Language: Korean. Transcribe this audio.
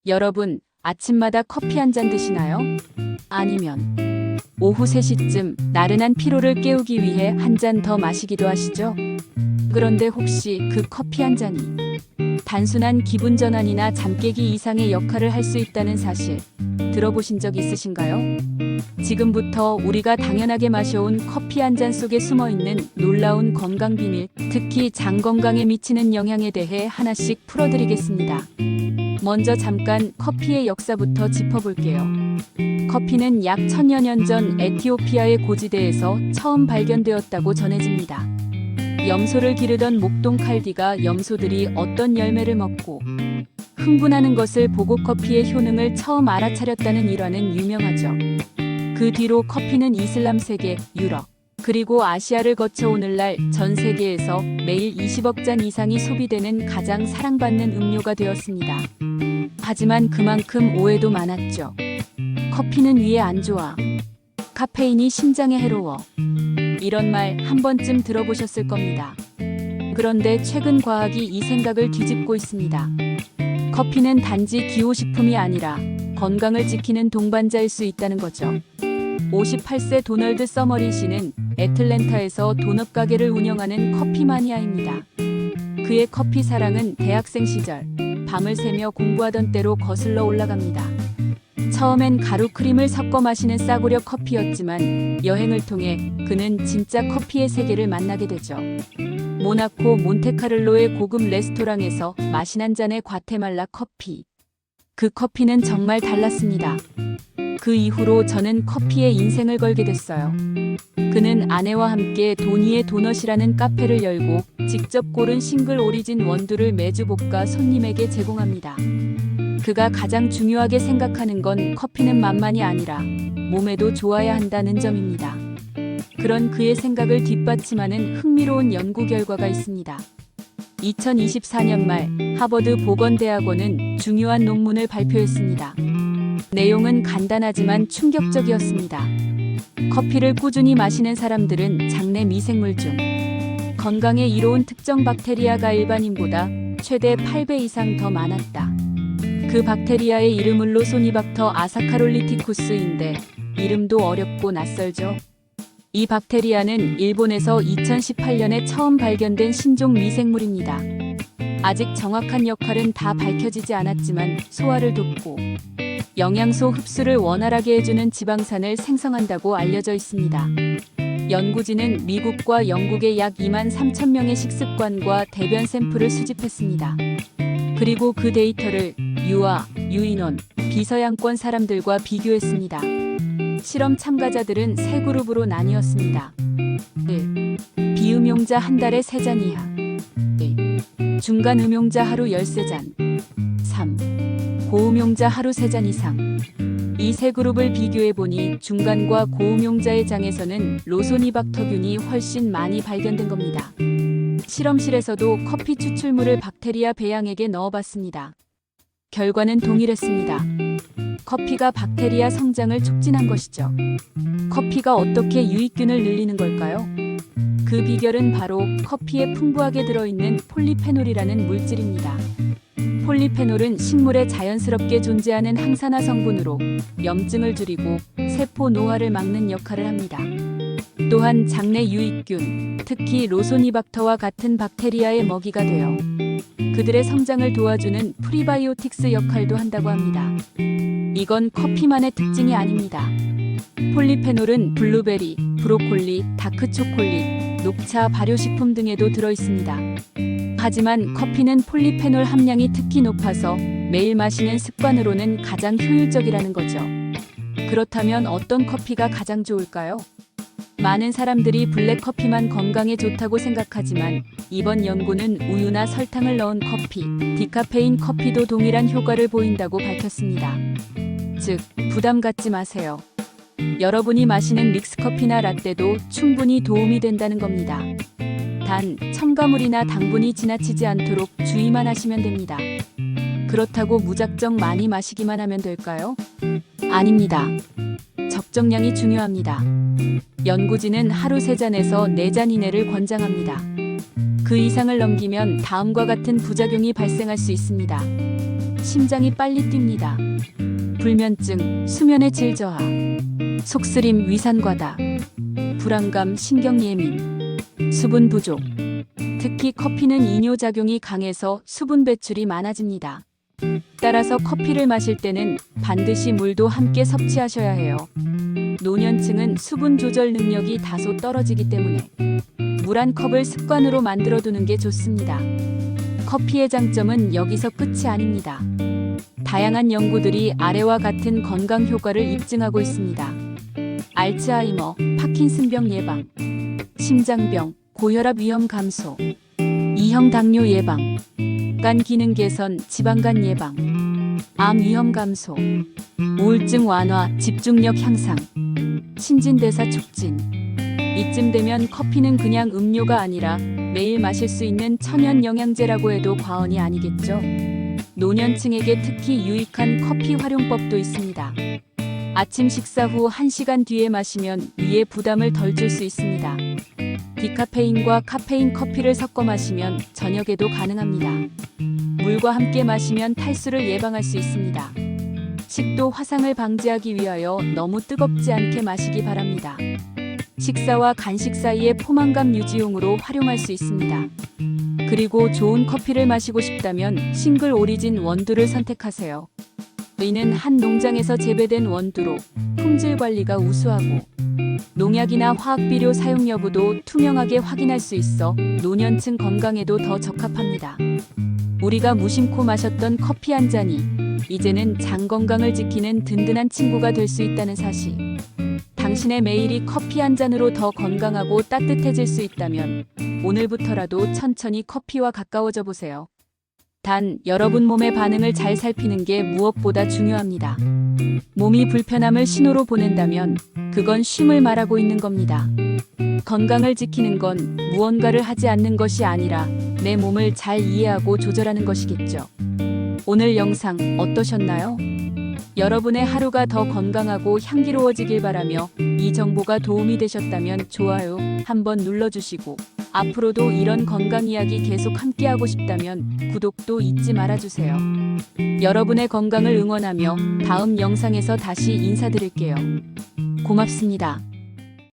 여러분, 아침마다 커피 한 잔 드시나요? 아니면 오후 3시쯤 나른한 피로를 깨우기 위해 한 잔 더 마시기도 하시죠? 그런데 혹시 그 커피 한 잔이 단순한 기분 전환이나 잠 깨기 이상의 역할을 할 수 있다는 사실 들어보신 적 있으신가요? 지금부터 우리가 당연하게 마셔온 커피 한 잔 속에 숨어있는 놀라운 건강 비밀, 특히 장 건강에 미치는 영향에 대해 하나씩 풀어드리겠습니다. 먼저 잠깐 커피의 역사부터 짚어볼게요. 커피는 약 1000여 년 전 에티오피아의 고지대에서 처음 발견되었다고 전해집니다. 염소를 기르던 목동 칼디가 염소들이 어떤 열매를 먹고 흥분하는 것을 보고 커피의 효능을 처음 알아차렸다는 일화는 유명하죠. 그 뒤로 커피는 이슬람 세계, 유럽, 그리고 아시아를 거쳐 오늘날 전 세계에서 매일 20억 잔 이상이 소비되는 가장 사랑받는 음료가 되었습니다. 하지만 그만큼 오해도 많았죠. 커피는 위에 안 좋아. 카페인이 심장에 해로워. 이런 말 한 번쯤 들어보셨을 겁니다. 그런데 최근 과학이 이 생각을 뒤집고 있습니다. 커피는 단지 기호식품이 아니라 건강을 지키는 동반자일 수 있다는 거죠. 58세 도널드 서머리 씨는 애틀랜타에서 도넛 가게를 운영하는 커피 마니아입니다. 그의 커피 사랑은 대학생 시절 밤을 새며 공부하던 때로 거슬러 올라갑니다. 처음엔 가루 크림을 섞어 마시는 싸구려 커피였지만 여행을 통해 그는 진짜 커피의 세계를 만나게 되죠. 모나코 몬테카를로의 고급 레스토랑에서 마신 한 잔의 과테말라 커피. 그 커피는 정말 달랐습니다. 그 이후로 저는 커피에 인생을 걸게 됐어요. 그는 아내와 함께 도니의 도넛이라는 카페를 열고 직접 고른 싱글 오리진 원두를 매주 볶아 손님에게 제공합니다. 그가 가장 중요하게 생각하는 건 커피는 맛만이 아니라 몸에도 좋아야 한다는 점입니다. 그런 그의 생각을 뒷받침하는 흥미로운 연구 결과가 있습니다. 2024년 말 하버드 보건대학원은 중요한 논문을 발표했습니다. 내용은 간단하지만 충격적이었습니다. 커피를 꾸준히 마시는 사람들은 장내 미생물 중 건강에 이로운 특정 박테리아가 일반인보다 최대 8배 이상 더 많았다. 그 박테리아의 이름은 로소니박터 아사카롤리티쿠스인데 이름도 어렵고 낯설죠. 이 박테리아는 일본에서 2018년에 처음 발견된 신종 미생물입니다. 아직 정확한 역할은 다 밝혀지지 않았지만 소화를 돕고 영양소 흡수를 원활하게 해주는 지방산을 생성한다고 알려져 있습니다. 연구진은 미국과 영국의 약 23,000명의 식습관과 대변 샘플을 수집했습니다. 그리고 그 데이터를 유아, 유인원, 비서양권 사람들과 비교했습니다. 실험 참가자들은 세 그룹으로 나뉘었습니다. 1. 비음용자 한 달에 3잔 이하. 2. 중간 음용자 하루 13잔. 3. 고음용자 하루 3잔 이상. 이 세 그룹을 비교해보니 중간과 고음용자의 장에서는 로소니박터균이 훨씬 많이 발견된 겁니다. 실험실에서도 커피 추출물을 박테리아 배양액에 넣어봤습니다. 결과는 동일했습니다. 커피가 박테리아 성장을 촉진한 것이죠. 커피가 어떻게 유익균을 늘리는 걸까요? 그 비결은 바로 커피에 풍부하게 들어있는 폴리페놀이라는 물질입니다. 폴리페놀은 식물에 자연스럽게 존재하는 항산화 성분으로 염증을 줄이고 세포 노화를 막는 역할을 합니다. 또한 장내 유익균, 특히 로소니박터와 같은 박테리아의 먹이가 되어 그들의 성장을 도와주는 프리바이오틱스 역할도 한다고 합니다. 이건 커피만의 특징이 아닙니다. 폴리페놀은 블루베리, 브로콜리, 다크초콜릿, 녹차, 발효식품 등에도 들어있습니다. 하지만 커피는 폴리페놀 함량이 특히 높아서 매일 마시는 습관으로는 가장 효율적이라는 거죠. 그렇다면 어떤 커피가 가장 좋을까요? 많은 사람들이 블랙커피만 건강에 좋다고 생각하지만 이번 연구는 우유나 설탕을 넣은 커피, 디카페인 커피도 동일한 효과를 보인다고 밝혔습니다. 즉, 부담 갖지 마세요. 여러분이 마시는 믹스커피나 라떼도 충분히 도움이 된다는 겁니다. 단, 첨가물이나 당분이 지나치지 않도록 주의만 하시면 됩니다. 그렇다고 무작정 많이 마시기만 하면 될까요? 아닙니다. 적정량이 중요합니다. 연구진은 하루 3잔에서 4잔 이내를 권장합니다. 그 이상을 넘기면 다음과 같은 부작용이 발생할 수 있습니다. 심장이 빨리 뜁니다. 불면증, 수면의 질 저하, 속쓰림, 위산 과다, 불안감, 신경 예민, 수분 부족. 특히 커피는 이뇨작용이 강해서 수분 배출이 많아집니다. 따라서 커피를 마실 때는 반드시 물도 함께 섭취하셔야 해요. 노년층은 수분 조절 능력이 다소 떨어지기 때문에 물 한 컵을 습관으로 만들어 두는 게 좋습니다. 커피의 장점은 여기서 끝이 아닙니다. 다양한 연구들이 아래와 같은 건강 효과를 입증하고 있습니다. 알츠하이머, 파킨슨병 예방, 심장병, 고혈압 위험 감소, 2형 당뇨 예방, 간 기능 개선, 지방간 예방, 암 위험 감소, 우울증 완화, 집중력 향상, 신진대사 촉진. 이쯤 되면 커피는 그냥 음료가 아니라 매일 마실 수 있는 천연 영양제라고 해도 과언이 아니겠죠. 노년층에게 특히 유익한 커피 활용법도 있습니다. 아침 식사 후 1시간 뒤에 마시면 위에 부담을 덜 줄 수 있습니다. 디카페인과 카페인 커피를 섞어 마시면 저녁에도 가능합니다. 물과 함께 마시면 탈수를 예방할 수 있습니다. 식도 화상을 방지하기 위하여 너무 뜨겁지 않게 마시기 바랍니다. 식사와 간식 사이의 포만감 유지용으로 활용할 수 있습니다. 그리고 좋은 커피를 마시고 싶다면 싱글 오리진 원두를 선택하세요. 이는 한 농장에서 재배된 원두로 품질 관리가 우수하고 농약이나 화학비료 사용 여부도 투명하게 확인할 수 있어 노년층 건강에도 더 적합합니다. 우리가 무심코 마셨던 커피 한 잔이 이제는 장 건강을 지키는 든든한 친구가 될 수 있다는 사실. 당신의 매일이 커피 한 잔으로 더 건강하고 따뜻해질 수 있다면 오늘부터라도 천천히 커피와 가까워져 보세요. 단, 여러분 몸의 반응을 잘 살피는 게 무엇보다 중요합니다. 몸이 불편함을 신호로 보낸다면 그건 쉼을 말하고 있는 겁니다. 건강을 지키는 건 무언가를 하지 않는 것이 아니라 내 몸을 잘 이해하고 조절하는 것이겠죠. 오늘 영상 어떠셨나요? 여러분의 하루가 더 건강하고 향기로워지길 바라며 이 정보가 도움이 되셨다면 좋아요 한번 눌러주시고 앞으로도 이런 건강 이야기 계속 함께하고 싶다면 구독도 잊지 말아주세요. 여러분의 건강을 응원하며 다음 영상에서 다시 인사드릴게요. 고맙습니다.